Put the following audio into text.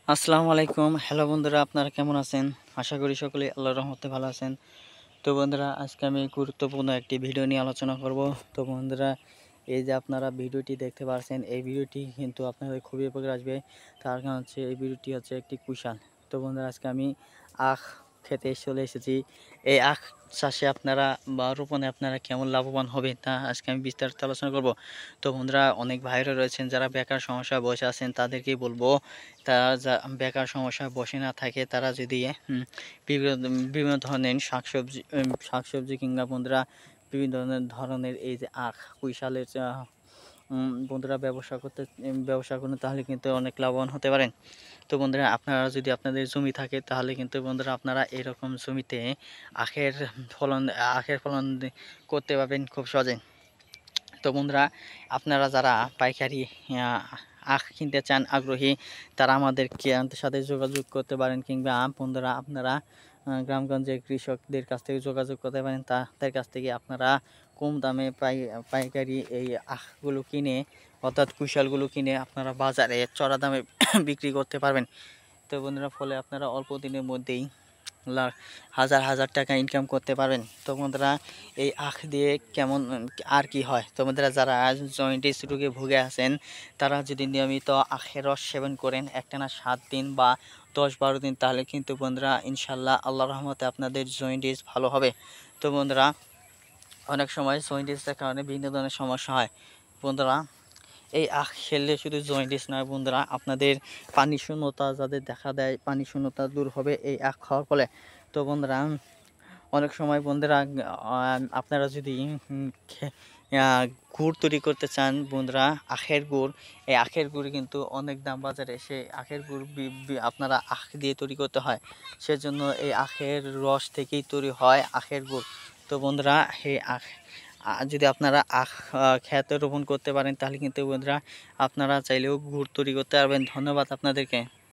আসসালামু আলাইকুম। হ্যালো বন্ধুরা, আপনারা কেমন আছেন? আশা করি সকলেই আল্লাহর রহমতে ভালো আছেন। তো বন্ধুরা, আজকে আমি গুরুত্বপূর্ণ একটি ভিডিও নিয়ে আলোচনা করব। তো বন্ধুরা, এই যে আপনারা ভিডিওটি দেখতে পাচ্ছেন, এই ভিডিওটি কিন্তু আপনাদের খুবই উপকারে আসবে। তার কারণ হচ্ছে এই ভিডিওটি হচ্ছে একটি কুশাল। তো বন্ধুরা, আজকে আমি আখ খেতে চলে এসেছি। এই আখ চাষে আপনারা বা রোপণে আপনারা কেমন লাভবান হবেন তা আজকে আমি বিস্তারিত আলোচনা করব। তো বন্ধুরা, অনেক ভাইরা রয়েছেন যারা বেকার সমস্যায় বসে আছেন, তাদেরকেই বলবো তারা যা বেকার সমস্যায় বসে না থাকে, তারা যদি বিভিন্ন বিভিন্ন ধরনের শাকসবজি কিংবা বন্ধুরা বিভিন্ন ধরনের এই যে আখ কুইশালের বন্ধুরা ব্যবসা করুন, তাহলে কিন্তু অনেক লাভবান হতে পারেন। তো বন্ধুরা, আপনারা যদি আপনাদের জমি থাকে তাহলে কিন্তু বন্ধুরা আপনারা এরকম জমিতে আখের আখের ফলন করতে পারবেন খুব সহজে। তো বন্ধুরা, আপনারা যারা পাইকারি আখ কিনতে চান আগ্রহী, তারা আমাদেরকে সাথে যোগাযোগ করতে পারেন, কিংবা বন্ধুরা আপনারা গ্রামগঞ্জের কৃষকদের কাছ থেকে যোগাযোগ করতে পারেন। তাদের কাছ থেকে আপনারা কম দামে পাইকারি এই আখগুলো কিনে, অর্থাৎ কুশালগুলো কিনে আপনারা বাজারে চড়া দামে বিক্রি করতে পারবেন। তো বন্ধুরা, ফলে আপনারা অল্প দিনের মধ্যেই হাজার হাজার টাকা ইনকাম করতে পারবেন। তো বন্ধুরা, এই আখ দিয়ে কেমন আর কি হয়, তো বন্ধুরা যারা জয়েন্টিস রোগে ভুগে আছেন, তারা যদি নিয়মিত আখের রস সেবন করেন একটানা 7 দিন বা 10-12 দিন, তাহলে কিন্তু বন্ধুরা ইনশাল্লাহ আল্লাহর রহমতে আপনাদের জয়েন্টিস ভালো হবে। তো বন্ধুরা, অনেক সময় জয়েন্টিসের কারণে বিভিন্ন ধরনের সমস্যা হয়। বন্ধুরা, এই আখ খেলে শুধু জয়েন্টিস নয় বন্ধুরা, আপনাদের পানি শূন্যতা যাদের দেখা দেয়, পানি শূন্যতা দূর হবে এই আখ খাওয়ার ফলে। তো বন্ধুরা, অনেক সময় বন্ধুরা আপনারা যদি গুড় তৈরি করতে চান বন্ধুরা, আখের গুড়, এই আখের গুড় কিন্তু অনেক দাম বাজারে। সেই আখের গুড় আপনারা আখ দিয়ে তৈরি করতে হয়, সেজন্য এই আখের রস থেকেই তৈরি হয় আখের গুড়। তো বন্ধুরা, এই আখ যদি আপনারা আখ খেতে রোপণ করতে পারেন, তাহলে কিন্তু বন্ধুরা আপনারা চাইলেও গুড় তৈরি করতে পারবেন। ধন্যবাদ আপনাদেরকে।